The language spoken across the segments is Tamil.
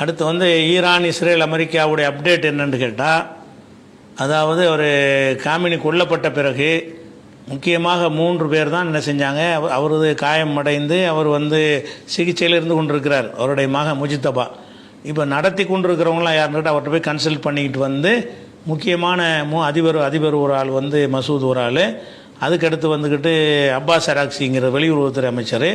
அடுத்து வந்து ஈரான், இஸ்ரேல், அமெரிக்காவுடைய அப்டேட் என்னன்னு கேட்டால், அதாவது ஒரு காமினி கொல்லப்பட்ட பிறகு முக்கியமாக 3 பேர் தான் என்ன செஞ்சாங்க. அவரது காயம் அடைந்து அவர் வந்து சிகிச்சையில் இருந்து கொண்டிருக்கிறார், அவருடைய மகன் முஜித்தபா. இப்போ நடத்தி கொண்டிருக்கிறவங்களாம் யாருன்னு அவர்கிட்ட போய் கன்சல்ட் பண்ணிக்கிட்டு வந்து முக்கியமான அதிபர் ஒரு ஆள் வந்து மசூத் ஒரு ஆள், அதுக்கடுத்து வந்துக்கிட்டு அப்பாஸ் அராக்சிங்கிற வெளியுறவுத்துறை அமைச்சர்,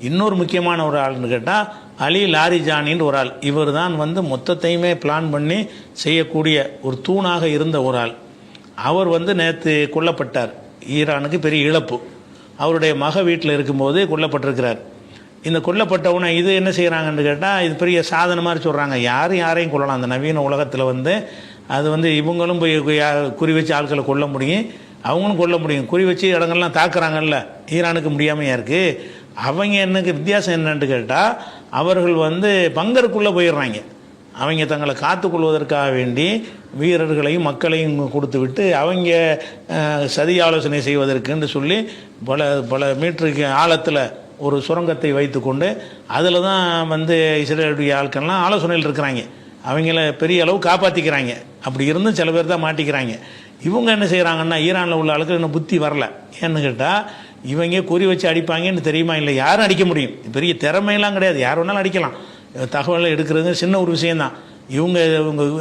இன்னொரு முக்கியமான ஒரு ஆள்னு கேட்டால் அலி லாரிஜானின்னு ஒரு ஆள். இவர் தான் வந்து மொத்தத்தையுமே பிளான் பண்ணி செய்யக்கூடிய ஒரு தூணாக இருந்த ஒரு ஆள். அவர் வந்து நேற்று கொல்லப்பட்டார். ஈரானுக்கு பெரிய இழப்பு. அவருடைய மக வீட்டில் இருக்கும்போது கொல்லப்பட்டிருக்கிறார். இந்த கொல்லப்பட்டவுடனே இது என்ன செய்கிறாங்கன்னு கேட்டால், இது பெரிய சாதனை மாதிரி சொல்கிறாங்க. யாரையும் கொள்ளலாம் அந்த நவீன உலகத்தில் வந்து. அது வந்து இவங்களும் போய் குறி வச்சு ஆட்களை கொல்ல முடியும், அவங்களும் கொல்ல முடியும். குறி வச்சு இடங்கள்லாம் தாக்குறாங்கல்ல, ஈரானுக்கு முடியாமையாக இருக்குது. அவங்க என்னக்கு வித்தியாசம் என்னன்னு கேட்டால், அவர்கள் வந்து பங்கருக்குள்ளே போயிடுறாங்க. அவங்க தங்களை காத்துக்கொள்வதற்காக வேண்டி வீரர்களையும் மக்களையும் கொடுத்து விட்டு அவங்க சதி ஆலோசனை செய்வதற்குன்னு சொல்லி பல மீட்டருக்கு ஆழத்தில் ஒரு சுரங்கத்தை வைத்து கொண்டு அதில் தான் வந்து இஸ்ரேலுடைய ஆட்கள்லாம் ஆலோசனையில் இருக்கிறாங்க. அவங்கள பெரிய அளவு காப்பாற்றிக்கிறாங்க. அப்படி இருந்தும் சில பேர் தான் மாட்டிக்கிறாங்க. இவங்க என்ன செய்கிறாங்கன்னா, ஈரானில் உள்ள ஆளுக்கு இன்னும் புத்தி வரல. ஏன்னு கேட்டால், இவங்க குறி வச்சு அடிப்பாங்கன்னு தெரியுமா? இல்லை, யாரும் அடிக்க முடியும். பெரிய திறமையெல்லாம் கிடையாது, யார் வேணாலும் அடிக்கலாம். தகவலை எடுக்கிறது சின்ன ஒரு விஷயந்தான். இவங்க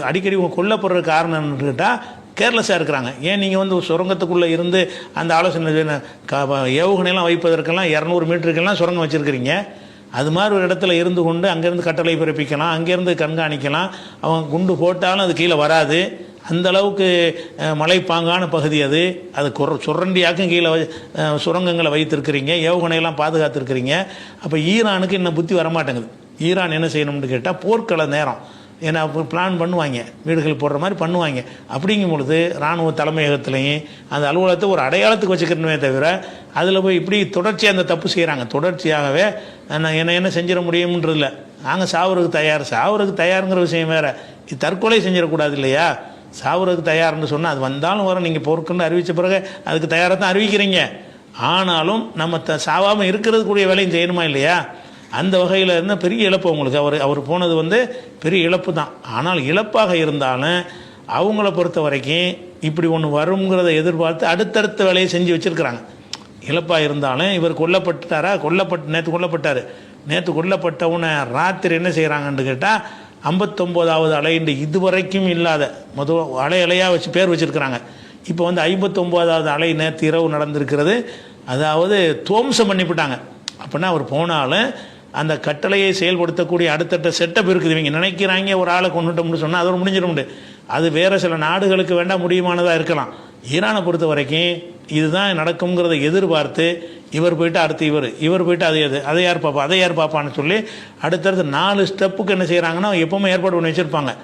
அடிக்கடி இவங்க கொல்லப்படுற காரணம் என்னன்னு கேட்டால் கேர்லெஸ்ஸாக இருக்கிறாங்க. ஏன் நீங்கள் வந்து சுரங்கத்துக்குள்ளே இருந்து அந்த ஆலோசனை ஏவுகணையெல்லாம் வைப்பதற்கெல்லாம் 200 மீட்டருக்கெல்லாம் சுரங்கம் வச்சுருக்கிறீங்க. அது மாதிரி ஒரு இடத்துல இருந்து கொண்டு அங்கேருந்து கட்டளை பிறப்பிக்கலாம், அங்கேருந்து கண்காணிக்கலாம். அவங்க குண்டு போட்டாலும் அது கீழே வராது. அந்த அளவுக்கு மலைப்பாங்கான பகுதி அது சுரண்டியாக்கும் கீழே சுரங்கங்களை வைத்திருக்கிறீங்க, ஏவுகணையெல்லாம் பாதுகாத்துருக்கிறீங்க. அப்போ ஈரானுக்கு இன்னும் புத்தி வரமாட்டேங்குது. ஈரான் என்ன செய்யணும்னு கேட்டால், போர்க்கள நேரம் ஏன்னா பிளான் பண்ணுவாங்க, வீடுகள் போடுற மாதிரி பண்ணுவாங்க. அப்படிங்கும் பொழுது இராணுவ தலைமையகத்திலையும் அந்த அலுவலகத்தை ஒரு அடையாளத்துக்கு வச்சுக்கணுமே தவிர, அதில் போய் இப்படி தொடர்ச்சியாக அந்த தப்பு செய்கிறாங்க. தொடர்ச்சியாகவே என்ன செஞ்சிட முடியும்ன்றதில்ல. நாங்கள் சாவுறதுக்கு தயாருங்கிற விஷயம் வேறு. இது தற்கொலை செஞ்சிடக்கூடாது இல்லையா? சாவுறதுக்கு தயார்னு சொன்னால் அது வந்தாலும் வர, நீங்கள் பொறுக்குன்னு அறிவித்த பிறகு அதுக்கு தயாராக தான் அறிவிக்கிறீங்க. ஆனாலும் நம்ம சாவாமல் இருக்கிறதுக்குரிய வேலையும் செய்யணுமா இல்லையா? அந்த வகையில் இருந்தால் பெரிய இழப்பு அவங்களுக்கு. அவர் போனது வந்து பெரிய இழப்பு தான். ஆனால் இழப்பாக இருந்தாலும் அவங்கள பொறுத்த வரைக்கும் இப்படி ஒன்று வருங்கிறத எதிர்பார்த்து அடுத்தடுத்த வேலையை செஞ்சு வச்சுருக்கிறாங்க. இழப்பாக இருந்தாலும் இவர் நேற்று கொல்லப்பட்டார். நேற்று கொல்லப்பட்டவுடனே ராத்திரி என்ன செய்கிறாங்கன்னு கேட்டால், 59வது அலைன்னு இதுவரைக்கும் இல்லாத அலையாக வச்சு பேர் வச்சுருக்கிறாங்க. இப்போ வந்து 59வது அலை நேற்று இரவு நடந்திருக்கிறது. அதாவது துவம்சம் பண்ணிவிட்டாங்க. அப்படின்னா அவர் போனாலும் அந்த கட்டளையை செயல்படுத்தக்கூடிய அடுத்தடுத்த செட்டப் இருக்குது. இவங்க நினைக்கிறாங்க ஒரு ஆளை கொண்டுட்டோம்னு சொன்னால் அதோடு முடிஞ்சிட. அது வேறு சில நாடுகளுக்கு வேண்டாம் முடியுமானதாக இருக்கலாம். ஈரானை பொறுத்த வரைக்கும் இதுதான் நடக்குங்கிறத எதிர்பார்த்து இவர் போயிட்டு அடுத்து இவர் போயிட்டு அதை யார் பார்ப்பான்னு சொல்லி அடுத்தடுத்து 4 ஸ்டெப்புக்கு என்ன செய்கிறாங்கன்னா எப்போவுமே ஏற்பாடு பண்ணி வச்சுருப்பாங்க.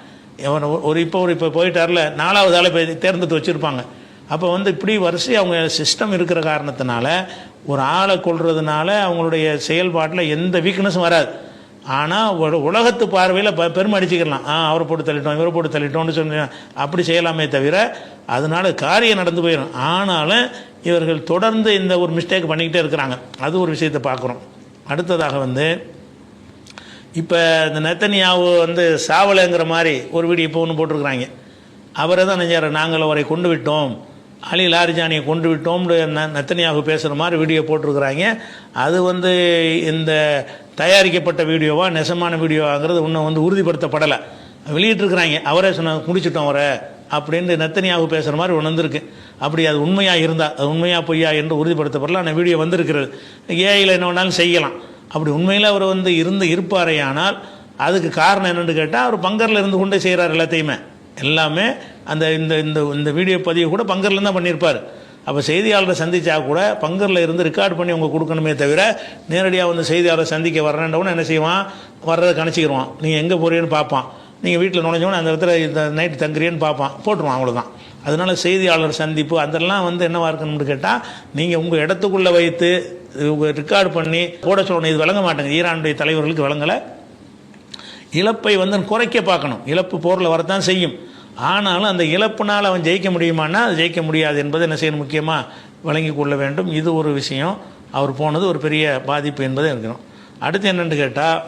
இப்போ போயிட்டார்ல 4வது ஆளை தேர்ந்தெடுத்து வச்சுருப்பாங்க. அப்போ வந்து இப்படி வரிசை அவங்க சிஸ்டம் இருக்கிற காரணத்தினால ஒரு ஆளை கொள்றதுனால அவங்களுடைய செயல்பாட்டில் எந்த வீக்னஸும் வராது. ஆனால் உலகத்து பார்வையில் பெருமை அடிச்சுக்கலாம். அவரை போட்டு தள்ளிட்டோம், இவரை போட்டு தள்ளிட்டோம்னு சொல்லி அப்படி செய்யலாமே தவிர அதனால காரியம் நடந்து போயிடும். ஆனாலும் இவர்கள் தொடர்ந்து இந்த ஒரு மிஸ்டேக் பண்ணிக்கிட்டே இருக்கிறாங்க. அது ஒரு விஷயத்தை பார்க்குறோம். அடுத்ததாக வந்து இப்போ இந்த நெத்தனியாவு வந்து சாவலைங்கிற மாதிரி ஒரு வீடியோ இப்போ ஒன்று போட்டிருக்கிறாங்க. அவரை தான் நினைச்சார், நாங்கள் அவரை கொண்டு விட்டோம், அலி லாரிஜானியை கொண்டு விட்டோம்னு நெத்தனியாவு பேசுகிற மாதிரி வீடியோ போட்டிருக்கிறாங்க. அது வந்து இந்த தயாரிக்கப்பட்ட வீடியோவா நெசமான வீடியோவாங்கிறது இன்னும் வந்து உறுதிப்படுத்தப்படலை. வெளியிட்டிருக்கிறாங்க. அவரே முடிச்சிட்டோம் அவரை அப்படின்னு நெத்தனியாவு பேசுகிற மாதிரி ஒன்று வந்திருக்கு. அப்படி அது உண்மையாக இருந்தால், அது உண்மையாக பொய்யா என்று உறுதிப்படுத்தப்படல. அந்த வீடியோ வந்திருக்கிறது. ஏஐயில் என்ன வேணாலும் செய்யலாம். அப்படி உண்மையில் அவர் வந்து இருப்பாரையானால் அதுக்கு காரணம் என்னென்னு கேட்டால், அவர் பங்கரில் இருந்து கொண்டே செய்கிறார் எல்லாமே. அந்த இந்த வீடியோ பதிவு கூட பங்கரில் தான் பண்ணியிருப்பார். அப்போ செய்தியாளரை சந்தித்தா கூட பங்கரில் இருந்து ரெக்கார்ட் பண்ணி அவங்க கொடுக்கணுமே தவிர நேரடியாக வந்து செய்தியாளரை சந்திக்க வர்றேன்றவன என்ன செய்வான், வர்றதை கணிச்சிக்கிடுவான். நீங்கள் எங்கே போகிறீன்னு பார்ப்பான். நீங்கள் வீட்டில் நுழைஞ்சோன்னு அந்த இடத்துல இந்த நைட்டு தங்குறியன்னு பார்ப்பான், போட்டுருவான். அவ்வளோதான். அதனால் செய்தியாளர் சந்திப்பு அதெல்லாம் வந்து என்னவா இருக்கணும்னு கேட்டால், நீங்கள் உங்கள் இடத்துக்குள்ளே வைத்து ரெக்கார்டு பண்ணி போட சொல்லணும். இது விளங்க மாட்டேங்க. ஈரானுடைய தலைவர்களுக்கு விளங்கலை. இழப்பை வந்து குறைக்க பார்க்கணும். இழப்பு போரில் வரத்தான் செய்யும். ஆனாலும் அந்த இழப்புனால் அவன் ஜெயிக்க முடியுமானா அது ஜெயிக்க முடியாது என்பதை என்ன செய்யணும், முக்கியமாக வழங்கி கொள்ள வேண்டும். இது ஒரு விஷயம். அவர் போனது ஒரு பெரிய பாதிப்பு என்பதை இருக்கணும். அடுத்து என்னென்னு கேட்டால்,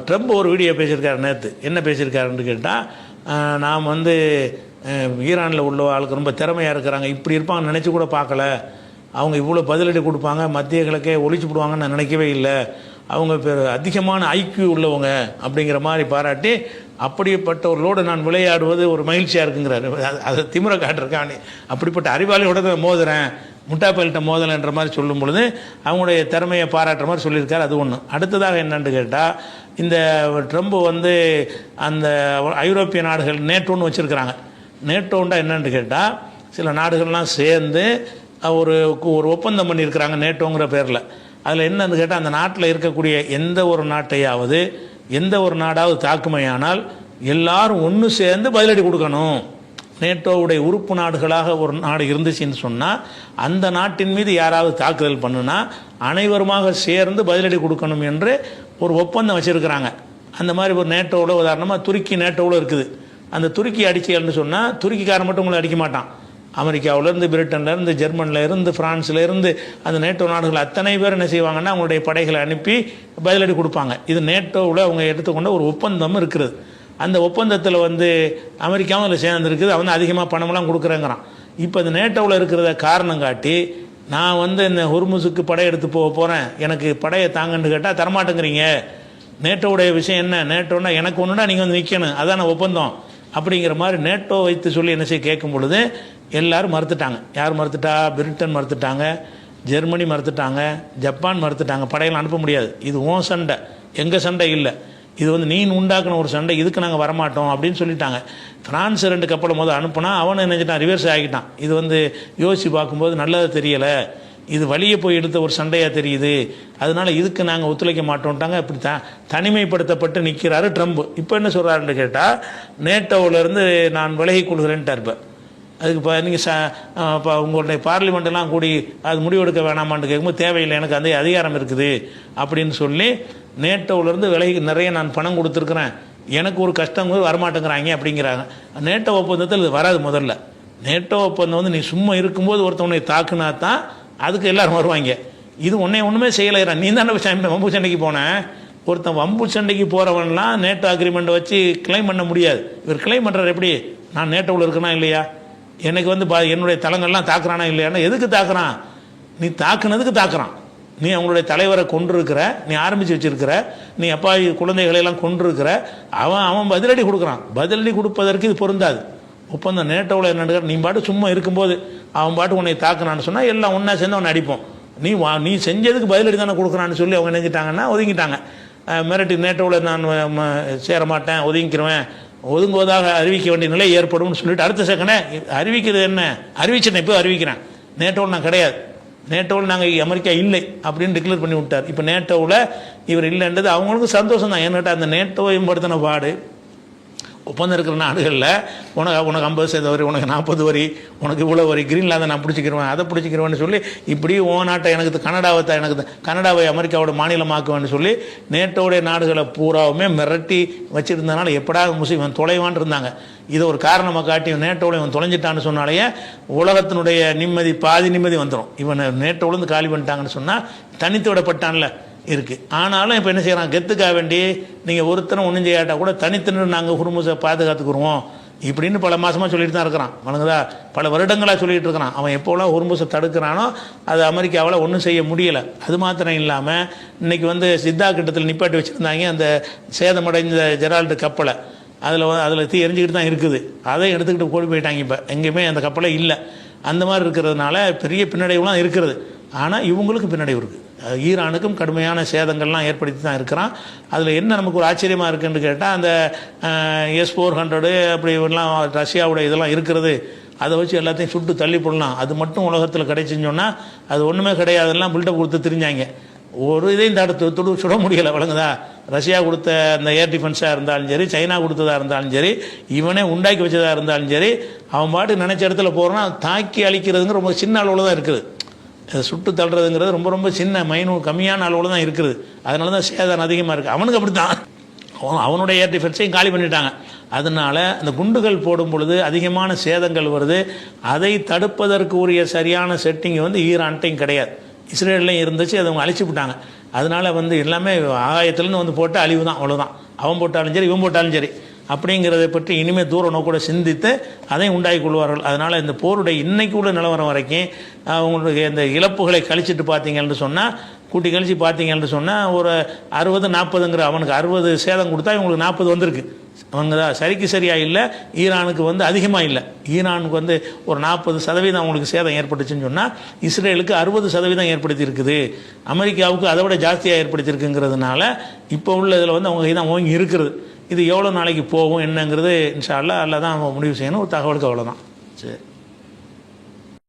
ட்ரம்ப் ஒரு வீடியோ பேசியிருக்காரு நேற்று. என்ன பேசியிருக்காருன்னு கேட்டால், நாம் வந்து ஈரானில் உள்ள ஆளுக்கு ரொம்ப திறமையாக இருக்கிறாங்க, இப்படி இருப்பாங்க நினச்சி கூட பார்க்கல, அவங்க இவ்வளோ பதிலடி கொடுப்பாங்க, மத்திய கிழக்கே ஒழிச்சு போடுவாங்கன்னு நான் நினைக்கவே இல்லை, அவங்க அதிகமான ஐக்கியூ உள்ளவங்க அப்படிங்கிற மாதிரி பாராட்டி, அப்படிப்பட்டவர்களோடு நான் விளையாடுவது ஒரு மகிழ்ச்சியாக இருக்குங்கிறாரு. அதை திமிர காட்டுறக்கானே அப்படிப்பட்ட அறிவாளியோட தான் மோதுறேன், முட்டாப்பல்கிட்ட மோதலைன்ற மாதிரி சொல்லும் பொழுது அவங்களுடைய திறமையை பாராட்டுற மாதிரி சொல்லியிருக்காரு. அது ஒன்று. அடுத்ததாக என்னன்னு கேட்டால், இந்த ட்ரம்ப் வந்து அந்த ஐரோப்பிய நாடுகள் நேட்டோன்னு வச்சுருக்கிறாங்க. நேட்டோண்டா என்னன்னு கேட்டால், சில நாடுகள்லாம் சேர்ந்து ஒரு ஒரு ஒப்பந்தம் பண்ணியிருக்கிறாங்க நேட்டோங்கிற பேரில். அதில் என்னன்னு கேட்டால், அந்த நாட்டில் இருக்கக்கூடிய எந்த ஒரு நாட்டையாவது எந்த ஒரு நாடாவது தாக்குமையானால் எல்லாரும் ஒன்று சேர்ந்து பதிலடி கொடுக்கணும். நேட்டோவுடைய உறுப்பு நாடுகளாக ஒரு நாடு இருந்துச்சுன்னு சொன்னால், அந்த நாட்டின் மீது யாராவது தாக்குதல் பண்ணுனா அனைவருமாக சேர்ந்து பதிலடி கொடுக்கணும் என்று ஒரு ஒப்பந்தம் வச்சுருக்கிறாங்க. அந்த மாதிரி ஒரு நேட்டோவில் உதாரணமாக துருக்கி நேட்டோவில் இருக்குது. அந்த துருக்கி அடிச்சல்னு சொன்னால் துருக்கிக்காரன் மட்டும் உங்களை அடிக்க மாட்டான். அமெரிக்காவிலேருந்து, பிரிட்டன்லேருந்து, ஜெர்மனிலேருந்து, ஃப்ரான்ஸ்லேருந்து அந்த நேட்டோ நாடுகள் அத்தனை பேர் என்ன செய்வாங்கன்னா அவங்களுடைய படைகளை அனுப்பி பதிலடி கொடுப்பாங்க. இது நேட்டோவில் அவங்க எடுத்துக்கொண்ட ஒரு ஒப்பந்தம் இருக்கிறது. அந்த ஒப்பந்தத்தில் வந்து அமெரிக்காவும் அதில் சேர்ந்துருக்குது. அவன் அதிகமாக பணமெல்லாம் கொடுக்குறேங்கிறான். இப்போ இந்த நேட்டோவில் இருக்கிறத காரணம் காட்டி, நான் வந்து இந்த ஹொர்முஸுக்கு படையெடுத்து போக போகிறேன், எனக்கு படையை தாங்கன்னு கேட்டால் தரமாட்டேங்கிறீங்க. நேட்டோவுடைய விஷயம் என்ன, நேட்டோன்னா எனக்கு ஒன்றுனா நீங்கள் வந்து நிற்கணும், அதான ஒப்பந்தம் அப்படிங்கிற மாதிரி நேட்டோ வைத்து சொல்லி என்ன செய்ய கேட்கும் பொழுது எல்லோரும் மறுத்துட்டாங்க. யார் மறுத்துட்டா? பிரிட்டன் மறுத்துட்டாங்க, ஜெர்மனி மறுத்துட்டாங்க, ஜப்பான் மறுத்துட்டாங்க. படையெல்லாம் அனுப்ப முடியாது, இது உன் சண்டை, எங்கள் சண்டை இல்லை, இது வந்து நீ உண்டாக்குன ஒரு சண்டை, இதுக்கு நாங்கள் வரமாட்டோம் அப்படின்னு சொல்லிட்டாங்க. ஃப்ரான்ஸ் 2 கப்பலை முதல் அனுப்புனா அவனை நினைச்சிட்டான், ரிவர்ஸ் ஆகிட்டான். இது வந்து யோசித்து பார்க்கும்போது நல்லது தெரியலை, இது வழியே போய் எடுத்த ஒரு சண்டையாக தெரியுது, அதனால இதுக்கு நாங்கள் ஒத்துழைக்க மாட்டோம்ட்டாங்க. இப்படி தனிமைப்படுத்தப்பட்டு நிற்கிறாரு ட்ரம்ப். இப்போ என்ன சொல்கிறாருன்னு கேட்டால், நேட்டோவிலேருந்து நான் விலகி கொள்கிறேன்ட்டார். இப்போ அதுக்கு இப்போ நீங்கள் இப்போ உங்களுடைய பார்லிமெண்ட்டெல்லாம் கூடி அது முடிவெடுக்க வேணாமான்னு கேட்கும்போது, தேவையில்லை, எனக்கு அந்த அதிகாரம் இருக்குது அப்படின்னு சொல்லி நேட்டோவிலேருந்து விலகி நிறைய நான் பணம் கொடுத்துருக்குறேன், எனக்கு ஒரு கஷ்டம் வரமாட்டேங்கிறாங்க அப்படிங்கிறாங்க. நேட்டோ ஒப்பந்தத்தில் இது வராது. முதல்ல நேட்டோ ஒப்பந்தம் வந்து நீ சும்மா இருக்கும்போது ஒருத்தவனை தாக்குனா தான் அதுக்கு எல்லோரும் வருவாங்க. இது ஒன்றுமே செய்யலைறான், நீ தானே வம்பு சண்டைக்கு போனேன். ஒருத்தன் வம்பு சண்டைக்கு போகிறவன்லாம் நேட்டோ அக்ரிமெண்ட்டை வச்சு கிளைம் பண்ண முடியாது. இவர் கிளைம் பண்ணுறாரு எப்படி, நான் நேட்டோவில் இருக்கனா இல்லையா, எனக்கு வந்து என்னுடைய தளங்கள்லாம் தாக்குறானா இல்லையானா, எதுக்கு தாக்குறான், நீ தாக்குனதுக்கு தாக்குறான். நீ அவங்களுடைய தலைவரை கொண்டிருக்கிற, நீ ஆரம்பித்து வச்சிருக்கிற, நீ அப்பா குழந்தைகளையெல்லாம் கொண்டிருக்கிற, அவன் பதிலடி கொடுக்குறான். பதிலடி கொடுப்பதற்கு இது பொருந்தாது. ஒப்பந்தம் நேட்டோவில் என்னன்னு, நீ பாட்டு சும்மா இருக்கும்போது அவன் பாட்டு உன்னை தாக்குனான்னு சொன்னால் எல்லாம் ஒன்றா சேர்ந்து அவனை அடிப்போம். நீ செஞ்சதுக்கு பதிலடி தானே கொடுக்குறான்னு சொல்லி அவங்க நினைச்சிட்டாங்கன்னா ஒதுங்கிட்டாங்க. மிரட்டி நேட்டோவில் நான் சேர மாட்டேன், ஒதுங்கிக்கிறேன், ஒதுங்குவதாக அறிவிக்க வேண்டிய நிலை ஏற்படும் சொல்லிட்டு அடுத்த செகண்டே அறிவிக்கிறது என்ன, அறிவிச்சேன், இப்போ அறிவிக்கிறேன், நேட்டோவில் நான் கிடையாது, நேட்டோவில் நாங்கள் அமெரிக்கா இல்லை அப்படின்னு டிக்ளேர் பண்ணி விட்டார். இப்போ நேட்டோவில் இவர் இல்லைன்றது அவங்களுக்கும் சந்தோஷம் தான். ஏன்னு அந்த நேட்டோவை மேம்படுத்தின பாடு ஒப்பந்தம் இருக்கிற நாடுகளில் உனக்கு 50% வரி, உனக்கு 40 வரி, உனக்கு இவ்வளோ வரி, கிரீன்லாந்தை நான் பிடிச்சிக்கிறேன், அதை பிடிச்சிக்கிறேன்னு சொல்லி இப்படி நாட்டை எனக்கு கனடாவை அமெரிக்காவோட மாநிலமாக்குவேன்னு சொல்லி நேட்டோடைய நாடுகளை பூராவுமே மிரட்டி வச்சுருந்தனால எப்படா முஸ்லீம் தொலைவான் இருந்தாங்க. இதை ஒரு காரணமாக காட்டி நேட்டோவில் இவன் தொலைஞ்சிட்டான்னு சொன்னாலேயே உலகத்தினுடைய நிம்மதி பாதி நிம்மதி வந்துடும். இவன் நேட்டோவிலேருந்து காலி பண்ணிட்டாங்கன்னு சொன்னால் தனித்து விடப்பட்டான்ல இருக்குது. ஆனாலும் இப்போ என்ன செய்கிறான், கெத்துக்காக வேண்டி நீங்கள் ஒருத்தனை ஒன்றும் செய்யாட்டா கூட தனித்தன்று நாங்கள் ஹொர்முஸை பாதுகாத்துக்குருவோம் இப்படின்னு பல மாதமாக சொல்லிட்டு தான் இருக்கிறான். வணங்குதா, பல வருடங்களாக சொல்லிகிட்டு இருக்கிறான். அவன் எப்போலாம் ஹொர்முஸை தடுக்கிறானோ அது அமெரிக்காவில் ஒன்றும் செய்ய முடியலை. அது மாத்திரம் இல்லாமல் இன்றைக்கி வந்து சித்தா கிட்டத்தில் நிப்பாட்டி வச்சுருந்தாங்க அந்த சேதமடைந்த ஜெரால்டு கப்பலை. அதில் தீ எரிஞ்சிக்கிட்டு தான் இருக்குது. அதை எடுத்துக்கிட்டு ஓடி போயிட்டாங்க. இப்போ எங்கேயுமே அந்த கப்பலே இல்லை. அந்த மாதிரி இருக்கிறதுனால பெரிய பின்னடைவுலாம் இருக்கிறது. ஆனால் இவங்களுக்கு பின்னடைவு இருக்குது. ஈரானுக்கும் கடுமையான சேதங்கள்லாம் ஏற்படுத்தி தான் இருக்கிறான். அதில் என்ன நமக்கு ஒரு ஆச்சரியமாக இருக்குன்னு கேட்டால், அந்த S-400 அப்படி எல்லாம் ரஷ்யாவுடைய இதெல்லாம் இருக்கிறது, அதை வச்சு எல்லாத்தையும் சுட்டு தள்ளி போடலாம், அது மட்டும் உலகத்தில் கிடைச்சின்னு சொன்னால் அது ஒன்றுமே கிடையாதுலாம் பில்டப் கொடுத்து திரிஞ்சாங்க. ஒரு இதையும் தடுத்து சுட முடியலை. வழங்குதா, ரஷ்யா கொடுத்த அந்த ஏர் டிஃபென்ஸாக இருந்தாலும் சரி, சைனா கொடுத்ததாக இருந்தாலும் சரி, இவனே உண்டாக்கி வச்சதாக இருந்தாலும் சரி, அவன் பாட்டு நினச்ச இடத்துல போகிறான். தாக்கி அழிக்கிறதுங்கிற ரொம்ப சின்ன அளவில் தான் இருக்குது. சுட்டு தள்ளுறதுங்கிறது ரொம்ப ரொம்ப சின்ன கம்மியான அளவில் தான் இருக்குது. அதனால தான் சேதம் அதிகமாக இருக்குது. அவனுக்கு அப்படி தான் அவனுடைய ஏர் டிஃபென்ஸையும் காலி பண்ணிட்டாங்க. அதனால் அந்த குண்டுகள் போடும் பொழுது அதிகமான சேதங்கள் வருது. அதை தடுப்பதற்கு உரிய சரியான செட்டிங் வந்து ஈரான்ட்டையும் கிடையாது, இஸ்ரேல்லையும் இருந்துச்சு. அதை அவங்க அழிச்சு விட்டாங்க. அதனால் வந்து எல்லாமே ஆகாயத்துலேருந்து வந்து போட்டு அழிவு தான், அவ்வளோதான். அவன் போட்டாலும் சரி இவன் போட்டாலும் சரி அப்படிங்கிறத பற்றி இனிமேல் தூர நோக்கோட சிந்தித்து அதையும் உண்டாக்கி கொள்வார்கள். அதனால் இந்த போருடைய இன்னைக்கு உள்ள நிலவரம் வரைக்கும் அவங்களுடைய இந்த இழப்புகளை கழிச்சிட்டு பார்த்தீங்கன்னு சொன்னால், கூட்டி கழிச்சு பார்த்தீங்கன்னு சொன்னால் ஒரு 60-40ங்கிற அவனுக்கு 60 சேதம் கொடுத்தா இவங்களுக்கு 40 வந்திருக்கு. அவங்க தான் சரிக்கு சரியாக இல்லை, ஈரானுக்கு வந்து அதிகமாக இல்லை. ஈரானுக்கு வந்து ஒரு 40% அவங்களுக்கு சேதம் ஏற்பட்டுச்சுன்னு சொன்னால், இஸ்ரேலுக்கு 60% ஏற்படுத்தி இருக்குது, அமெரிக்காவுக்கு அதை விட ஜாஸ்தியாக ஏற்படுத்தியிருக்குங்கிறதுனால இப்போ உள்ள இதில் வந்து அவங்க தான் ஓங்கி இருக்கிறது. இது எவ்வளோ நாளைக்கு போகும் என்னங்கிறது இன்ஷா அல்லாஹ் தான் முடிவு செய்யணும். ஒரு தகவலுக்கு அவ்வளோதான். சரி.